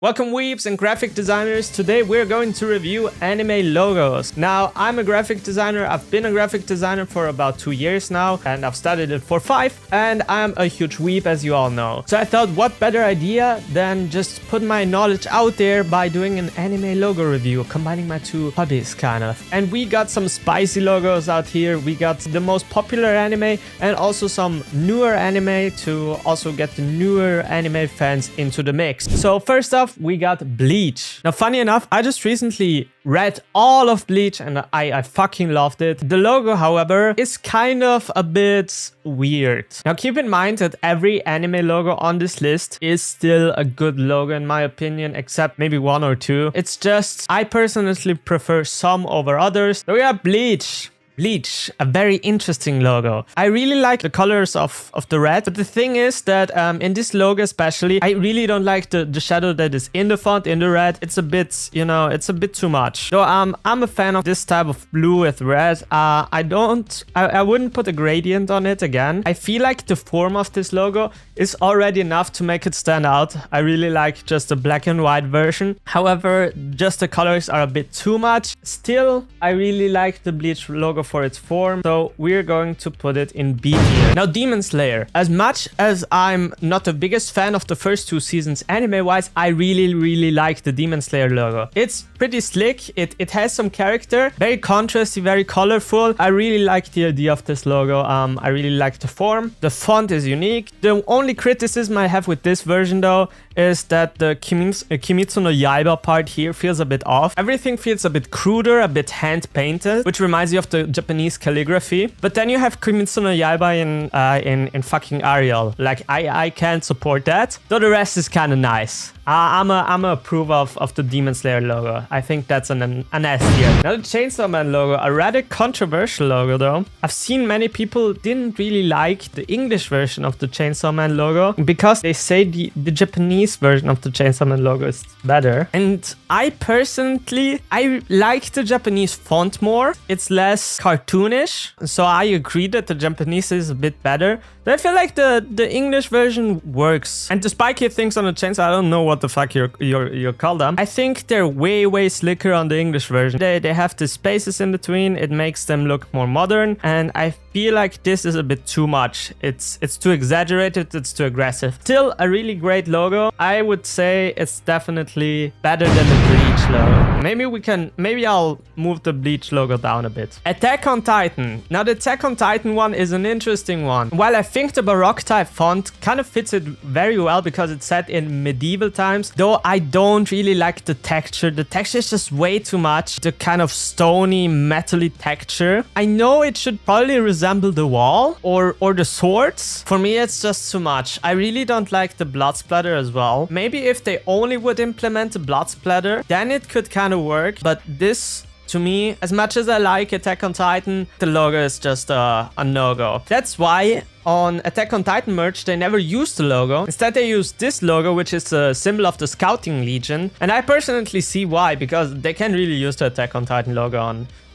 Welcome weebs and graphic designers. Today we're going to review anime logos. Now, I'm a graphic designer. I've been a graphic designer for about 2 years now, and I've studied it for 5, and I'm a huge weeb, as you all know. So I thought, what better idea than just put my knowledge out there by doing an anime logo review, combining my two hobbies, kind of. And we got some spicy logos out here. We got the most popular anime and also some newer anime to also get the newer anime fans into the mix. So first off, we got Bleach. Now, funny enough, I just recently read all of Bleach and I fucking loved it. The logo, however, is kind of a bit weird. Now, keep in mind that every anime logo on this list is still a good logo in my opinion, except maybe 1 or 2. It's just, I personally prefer some over others. So we have Bleach. Bleach, a very interesting logo. I really like the colors of the red, but the thing is that in this logo especially, I really don't like the shadow that is in the font, in the red. It's a bit, you know, it's a bit too much. So I'm a fan of this type of blue with red. I wouldn't put a gradient on it again. I feel like the form of this logo is already enough to make it stand out. I really like just the black and white version. However, just the colors are a bit too much. Still, I really like the Bleach logo for its form, so we're going to put it in B tier. Now, Demon Slayer. As much as I'm not the biggest fan of the first 2 seasons anime-wise, I really like the Demon Slayer logo. It's pretty slick. It has some character, very contrasty, very colorful. I really like the idea of this logo. I really like the form. The font is unique. The only criticism I have with this version though is that the Kimetsu no Yaiba part here feels a bit off. Everything feels a bit cruder, a bit hand-painted, which reminds you of the Japanese calligraphy. But then you have Kimetsu no Yaiba in fucking Arial. Like, I can't support that. Though the rest is kind of nice. I'm a approve of the Demon Slayer logo. I think that's an S tier. Now the Chainsaw Man logo, a rather controversial logo though. I've seen many people didn't really like the English version of the Chainsaw Man logo because they say the Japanese version of the Chainsaw Man logo is better. And I personally, I like the Japanese font more. It's less cartoonish. So I agree that the Japanese is a bit better. But I feel like the English version works. And the spiky things on the chainsaw, I don't know what the fuck you call them. I think they're way slicker on the English version. They have the spaces in between. It makes them look more modern. And I feel like this is a bit too much. It's too exaggerated. It's too aggressive. Still a really great logo. I would say it's definitely better than the Bleach logo. Maybe I'll move the Bleach logo down a bit. Attack on Titan. Now the Attack on Titan one is an interesting one. While I think the Baroque type font kind of fits it very well because it's set in medieval times, though I don't really like the texture. The texture is just way too much. The kind of stony, metally texture. I know it should probably resemble the wall or the swords. For me, it's just too much. I really don't like the blood splatter as well. Maybe if they only would implement the blood splatter, then it could kind of work. But this, to me, as much as I like Attack on Titan, the logo is just a no-go. That's why on Attack on Titan merch, they never used the logo. Instead, they used this logo, which is a symbol of the Scouting Legion. And I personally see why, because they can't really use the Attack on Titan logo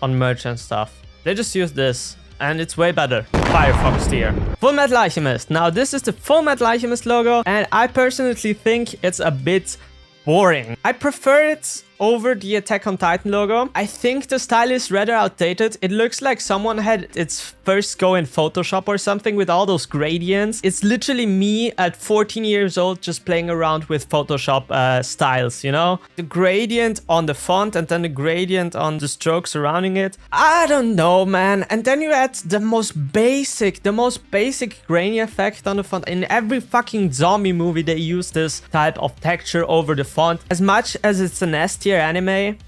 on merch and stuff. They just use this. And it's way better. Firefox tier. Full Metal Alchemist. Now, this is the Full Metal Alchemist logo. And I personally think it's a bit boring. I prefer it over the Attack on Titan logo. I think the style is rather outdated. It looks like someone had its first go in Photoshop or something with all those gradients. It's literally me at 14 years old just playing around with Photoshop styles, you know? The gradient on the font and then the gradient on the strokes surrounding it. I don't know, man. And then you add the most basic grainy effect on the font. In every fucking zombie movie, they use this type of texture over the font. As much as it's an S tier anime,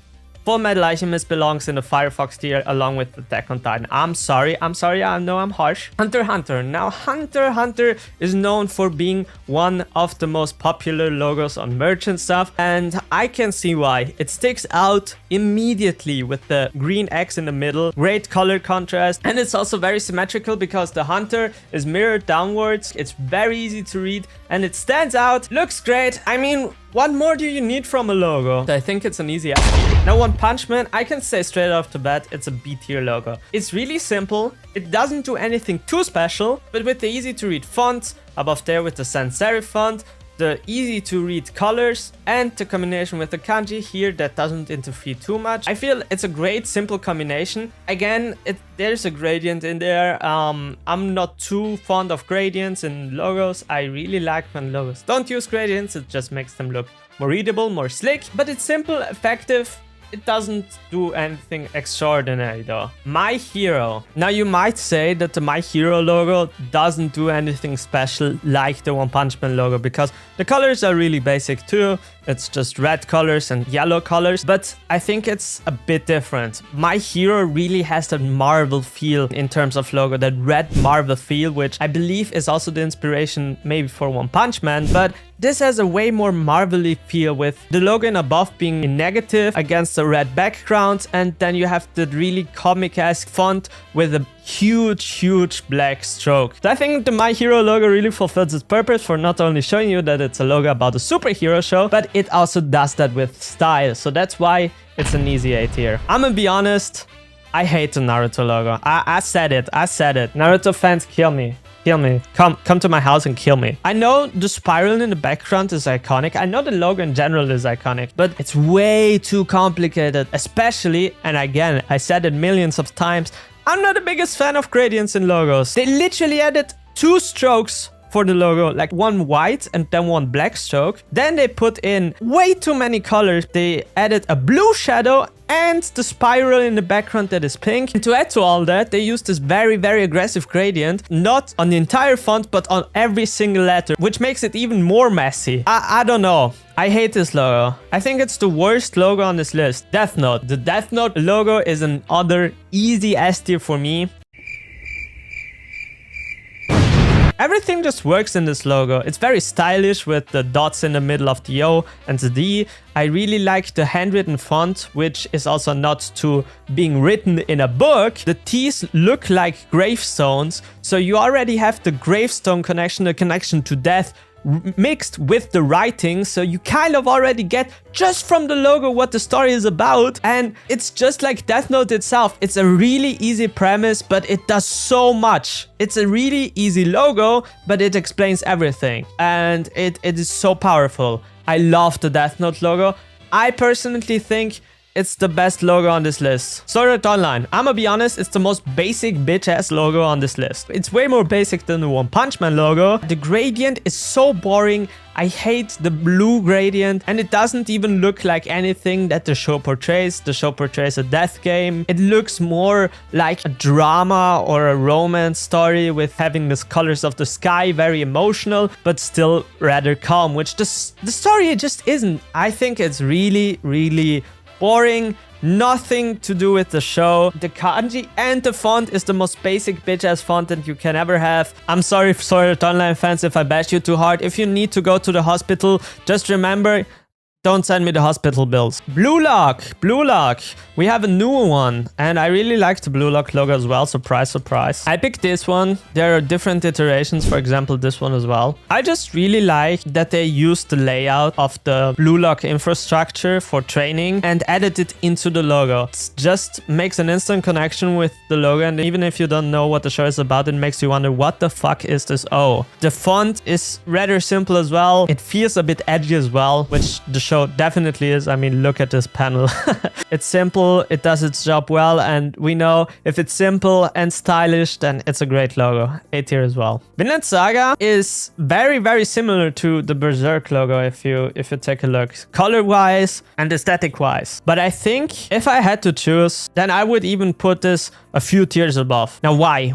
Full Metal Alchemist belongs in the Firefox tier along with Attack on Titan. I'm sorry, I know I'm harsh. Hunter x Hunter. Now, Hunter x Hunter is known for being one of the most popular logos on merch and stuff, and I can see why. It sticks out immediately with the green X in the middle, great color contrast, and it's also very symmetrical because the hunter is mirrored downwards. It's very easy to read, and it stands out, looks great. I mean, what more do you need from a logo? I think it's an easy S tier. Now, One Punch Man, I can say straight off the bat, it's a B tier logo. It's really simple. It doesn't do anything too special, but with the easy to read font, above there with the sans serif font, the easy to read colors and the combination with the kanji here that doesn't interfere too much. I feel it's a great simple combination. Again, there's a gradient in there. I'm not too fond of gradients in logos. I really like when logos don't use gradients. It just makes them look more readable, more slick, but it's simple, effective. It doesn't do anything extraordinary though. My Hero. Now you might say that the My Hero logo doesn't do anything special like the One Punch Man logo because the colors are really basic too. It's just red colors and yellow colors, but I think it's a bit different. My Hero really has that Marvel feel in terms of logo, that red Marvel feel, which I believe is also the inspiration maybe for One Punch Man, but this has a way more Marvel-y feel with the logo in above being in negative against a red background, and then you have the really comic-esque font with a huge black stroke. So I think the My Hero logo really fulfills its purpose for not only showing you that it's a logo about a superhero show, but it also does that with style. So that's why it's an easy A tier. I'm gonna be honest, I hate the Naruto logo. I said it. Naruto fans, kill me. Kill me. Come to my house and kill me. I know the spiral in the background is iconic. I know the logo in general is iconic, but it's way too complicated. Especially, and again, I said it millions of times, I'm not the biggest fan of gradients in logos. They literally added 2 strokes for the logo, like one white and then one black stroke. Then they put in way too many colors. They added a blue shadow and the spiral in the background that is pink. And to add to all that, they used this very aggressive gradient, not on the entire font, but on every single letter, which makes it even more messy. I don't know. I hate this logo. I think it's the worst logo on this list. Death Note. The Death Note logo is another easy S tier for me. Everything just works in this logo. It's very stylish with the dots in the middle of the O and the D. I really like the handwritten font, which is also not to being written in a book. The T's look like gravestones, so you already have the gravestone connection, the connection to death, mixed with the writing, so you kind of already get just from the logo what the story is about. And it's just like Death Note itself. It's a really easy premise, but it does so much. It's a really easy logo, but it explains everything, and it is so powerful. I love the Death Note logo. I personally think it's the best logo on this list. Sword Art Online. I'ma be honest, it's the most basic bitch-ass logo on this list. It's way more basic than the One Punch Man logo. The gradient is so boring. I hate the blue gradient, and it doesn't even look like anything that the show portrays. The show portrays a death game. It looks more like a drama or a romance story with having the colors of the sky, very emotional, but still rather calm, which the story just isn't. I think it's really boring, nothing to do with the show. The kanji and the font is the most basic bitch-ass font that you can ever have. I'm sorry, Sword Art Online fans, if I bash you too hard. If you need to go to the hospital, just remember, don't send me the hospital bills. Blue Lock. We have a new one, and I really like the Blue Lock logo as well. Surprise. I picked this one. There are different iterations, for example, this one as well. I just really like that they used the layout of the Blue Lock infrastructure for training and added it into the logo. It just makes an instant connection with the logo, and even if you don't know what the show is about, it makes you wonder, what the fuck is this? Oh, the font is rather simple as well. It feels a bit edgy as well, which the show definitely is. I mean, look at this panel. It's simple, it does its job well, and we know if it's simple and stylish, then it's a great logo. A tier as well. Vinland Saga is very similar to the Berserk logo if you take a look, color wise and aesthetic wise. But I think if I had to choose, then I would even put this a few tiers above. Now why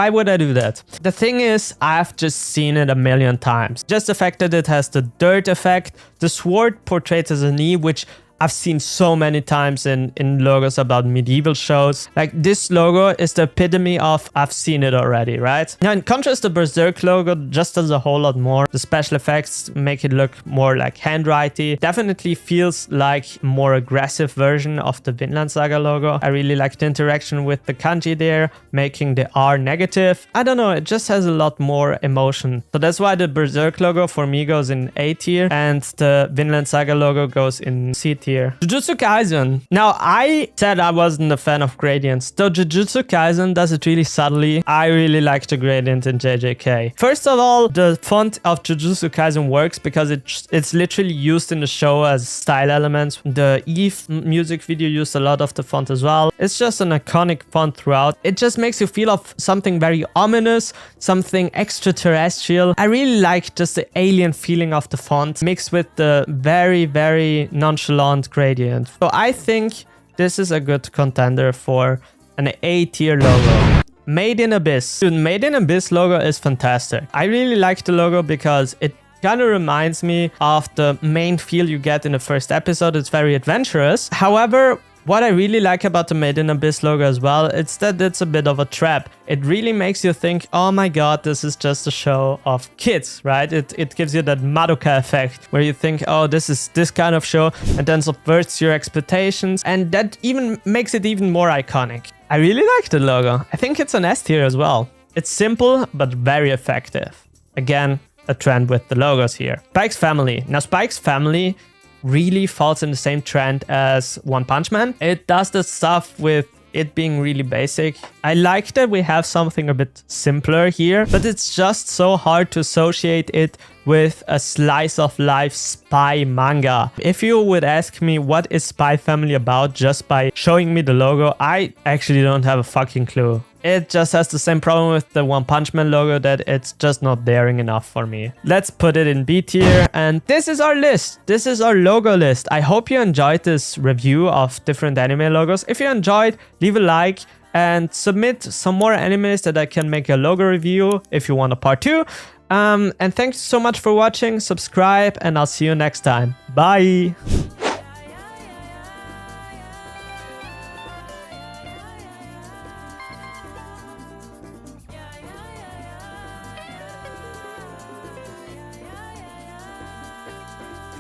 would I do that? The thing is, I've just seen it a million times. Just the fact that it has the dirt effect, the sword portrayed as a knee, which I've seen so many times in logos about medieval shows. Like, this logo is the epitome of I've seen it already, right? Now, in contrast, the Berserk logo just does a whole lot more. The special effects make it look more like handwriting. Definitely feels like a more aggressive version of the Vinland Saga logo. I really like the interaction with the kanji there, making the R negative. I don't know, it just has a lot more emotion. So that's why the Berserk logo for me goes in A tier, and the Vinland Saga logo goes in C tier. tier. Jujutsu Kaisen. Now, I said I wasn't a fan of gradients, though Jujutsu Kaisen does it really subtly. I really like the gradient in JJK. First of all, the font of Jujutsu Kaisen works because it's literally used in the show as style elements. The Eve music video used a lot of the font as well. It's just an iconic font throughout. It just makes you feel of something very ominous, something extraterrestrial. I really like just the alien feeling of the font mixed with the very, very nonchalant gradient. So I think this is a good contender for an A tier logo. Made in Abyss. Dude, Made in Abyss logo is fantastic. I really like the logo because it kind of reminds me of the main feel you get in the first episode. It's very adventurous. However, what I really like about the Made in Abyss logo as well, it's that it's a bit of a trap. It really makes you think, oh my god, this is just a show of kids, right? It gives you that Madoka effect where you think, oh, this is this kind of show, and then subverts your expectations, and that even makes it even more iconic. I really like the logo. I think it's an S tier as well. It's simple, but very effective. Again, a trend with the logos here. Spike's Family. Now, Spike's Family really falls in the same trend as One Punch Man. It does the stuff with it being really basic. I like that we have something a bit simpler here, but it's just so hard to associate it with a slice of life spy manga. If you would ask me what is Spy Family about just by showing me the logo, I actually don't have a fucking clue. It just has the same problem with the One Punch Man logo that it's just not daring enough for me. Let's put it in B tier, and this is our list. This is our logo list. I hope you enjoyed this review of different anime logos. If you enjoyed, leave a like and submit some more animes that I can make a logo review if you want a part 2. And thanks so much for watching. Subscribe, and I'll see you next time. Bye!